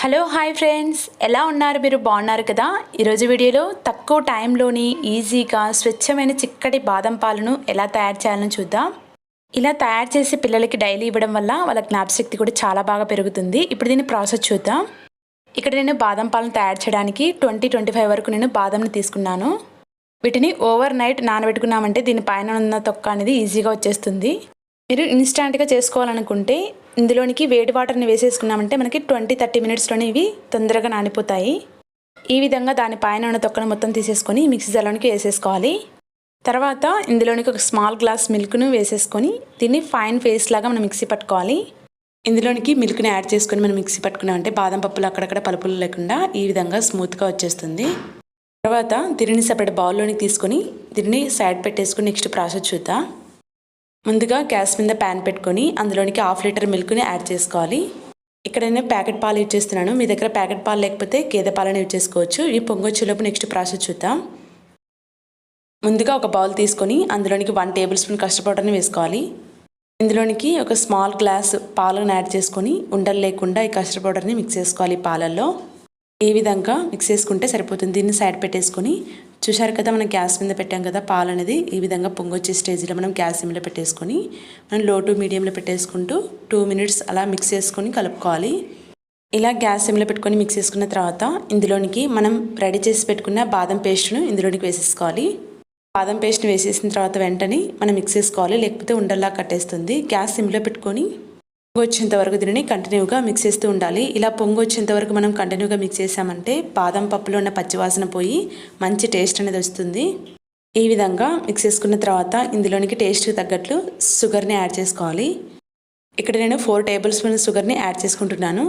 Hello hi friends, ఎలా ఉన్నారు? మీరు బాగున్నారు కదా? ఈరోజు వీడియోలో తక్కువ టైంలోని ఈజీగా స్వచ్ఛమైన చిక్కటి బాదం పాలను ఎలా తయారు చేయాలని చూద్దాం. ఇలా తయారు చేసి పిల్లలకి డైలీ ఇవ్వడం వల్ల వాళ్ళ జ్ఞాపశక్తి కూడా చాలా బాగా పెరుగుతుంది. ఇప్పుడు దీన్ని ప్రాసెస్ చూద్దాం. ఇక్కడ నేను బాదం పాలను తయారు చేయడానికి 20-25 వరకు నేను బాదంని తీసుకున్నాను. వీటిని ఓవర్ నైట్ నానబెట్టుకున్నామంటే దీని పైన ఉన్న తొక్క అనేది ఈజీగా వచ్చేస్తుంది. మీరు ఇన్స్టాంట్గా చేసుకోవాలనుకుంటే ఇందులోనికి వేడి వాటర్ని వేసేసుకున్నామంటే మనకి 20-30 మినిట్స్లోనే ఇవి తొందరగా నానిపోతాయి. ఈ విధంగా దానిపైన ఉన్న తొక్కను మొత్తం తీసేసుకొని మిక్సీ జార్లోనికి వేసేసుకోవాలి. తర్వాత ఇందులోనికి ఒక స్మాల్ గ్లాస్ మిల్క్ను వేసేసుకొని దీన్ని ఫైన్ పేస్ట్ లాగా మనం మిక్సీ పట్టుకోవాలి. ఇందులోనికి మిల్క్ని యాడ్ చేసుకొని మనం మిక్సీ పట్టుకున్నామంటే బాదం పప్పులు అక్కడక్కడ పలుపులు లేకుండా ఈ విధంగా స్మూత్గా వచ్చేస్తుంది. తర్వాత దీనిని సపరేట్ బౌల్లోనికి తీసుకొని దీన్ని సైడ్ పెట్టేసుకొని నెక్స్ట్ ప్రాసెస్ చూద్దాం. ముందుగా గ్యాస్ మీద ప్యాన్ పెట్టుకొని అందులోనికి 1/2 లీటర్ మిల్క్ని యాడ్ చేసుకోవాలి. ఇక్కడ నేను ప్యాకెట్ పాలు యూజ్ చేస్తున్నాను. మీ దగ్గర ప్యాకెట్ పాలు లేకపోతే గేదె పాలను యూజ్ చేసుకోవచ్చు. ఇవి పొంగొచ్చేలోపు నెక్స్ట్ ప్రాసెస్ చూద్దాం. ముందుగా ఒక బౌల్ తీసుకొని అందులోనికి 1 టేబుల్ స్పూన్ కస్టర్డ్ పౌడర్ని వేసుకోవాలి. ఇందులోనికి ఒక స్మాల్ గ్లాస్ పాలను యాడ్ చేసుకొని ఉండలు లేకుండా ఈ కస్టర్డ్ పౌడర్ని మిక్స్ చేసుకోవాలి. పాలల్లో ఈ విధంగా మిక్స్ చేసుకుంటే సరిపోతుంది. దీన్ని సైడ్ పెట్టేసుకొని చూశారు కదా, మనం గ్యాస్ మీద పెట్టాం కదా పాలు అనేది ఈ విధంగా పొంగొచ్చే స్టేజ్లో మనం గ్యాస్ సిమ్లో పెట్టేసుకొని మనం లో టు మీడియంలో పెట్టేసుకుంటూ 2 మినిట్స్ అలా మిక్స్ చేసుకొని కలుపుకోవాలి. ఇలా గ్యాస్ సిమ్లో పెట్టుకొని మిక్స్ చేసుకున్న తర్వాత ఇందులోనికి మనం రెడీ చేసి పెట్టుకున్న బాదం పేస్ట్ను ఇందులోనికి వేసేసుకోవాలి. బాదం పేస్ట్ని వేసేసిన తర్వాత వెంటనే మనం మిక్స్ చేసుకోవాలి, లేకపోతే ఉండల్లా కట్టేస్తుంది. గ్యాస్ సిమ్లో పెట్టుకొని పొంగు వచ్చేంత వరకు దీనిని కంటిన్యూగా మిక్స్ చేస్తూ ఉండాలి. ఇలా పొంగు వచ్చేంత వరకు మనం కంటిన్యూగా మిక్స్ చేసామంటే బాదం పప్పులో ఉన్న పచ్చివాసన పోయి మంచి టేస్ట్ అనేది వస్తుంది. ఈ విధంగా మిక్స్ చేసుకున్న తర్వాత ఇందులోనికి టేస్ట్కి తగ్గట్లు షుగర్ని యాడ్ చేసుకోవాలి. ఇక్కడ నేను 4 టేబుల్ స్పూన్ షుగర్ని యాడ్ చేసుకుంటున్నాను.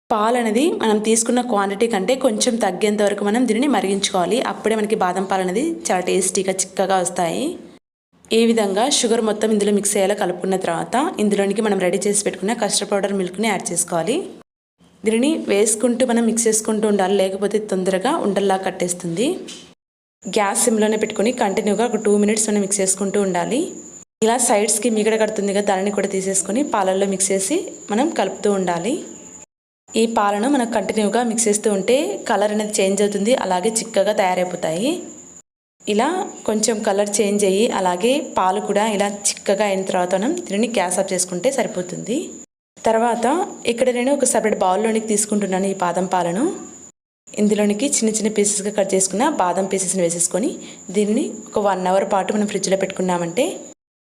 పాలు అనేది మనం తీసుకున్న క్వాంటిటీ కంటే కొంచెం తగ్గేంత వరకు మనం దీనిని మరిగించుకోవాలి. అప్పుడే మనకి బాదం పాలు అనేది చాలా టేస్టీగా చిక్కగా వస్తాయి. ఈ విధంగా షుగర్ మొత్తం ఇందులో మిక్స్ అయ్యేలా కలుపుకున్న తర్వాత ఇందులోనికి మనం రెడీ చేసి పెట్టుకున్న కస్టర్డ్ పౌడర్ మిల్క్ని యాడ్ చేసుకోవాలి. దీనిని వేసుకుంటూ మనం మిక్స్ చేసుకుంటూ ఉండాలి, లేకపోతే తొందరగా ఉండల్లా కట్టేస్తుంది. గ్యాస్ సిమ్లోనే పెట్టుకొని కంటిన్యూగా ఒక 2 మినిట్స్ మనం మిక్స్ చేసుకుంటూ ఉండాలి. ఇలా సైడ్స్కి మిగడ కడుతుంది కదా, దానిని కూడా తీసేసుకొని పాలల్లో మిక్స్ చేసి మనం కలుపుతూ ఉండాలి. ఈ పాలను మనం కంటిన్యూగా మిక్స్ చేస్తూ ఉంటే కలర్ అనేది చేంజ్ అవుతుంది, అలాగే చిక్కగా తయారైపోతాయి. ఇలా కొంచెం కలర్ చేంజ్ అయ్యి అలాగే పాలు కూడా ఇలా చిక్కగా అయిన తర్వాత మనం దీనిని గ్యాస్ ఆఫ్ చేసుకుంటే సరిపోతుంది. తర్వాత ఇక్కడ నేను ఒక సపరేట్ బౌల్లోనికి తీసుకుంటున్నాను ఈ బాదం పాలను. ఇందులోనికి చిన్న చిన్న పీసెస్గా కట్ చేసుకున్న బాదం పీసెస్ని వేసేసుకొని దీనిని ఒక 1 అవర్ పాటు మనం ఫ్రిడ్జ్లో పెట్టుకున్నామంటే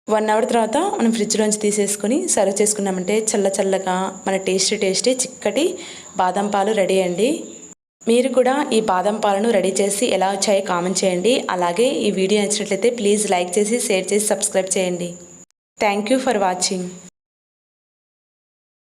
1 అవర్ తర్వాత మనం ఫ్రిడ్జ్లోంచి తీసేసుకొని సర్వ్ చేసుకున్నామంటే చల్లగా మన టేస్టీ చిక్కటి బాదం పాలు రెడీ అండి. మీరు కూడా ఈ బాదం పాలను రెడీ చేసి ఎలా వచ్చాయో కామెంట్ చేయండి. అలాగే ఈ వీడియో నచ్చినట్లయితే ప్లీజ్ లైక్ చేసి షేర్ చేసి సబ్స్క్రైబ్ చేయండి. Thank you for watching.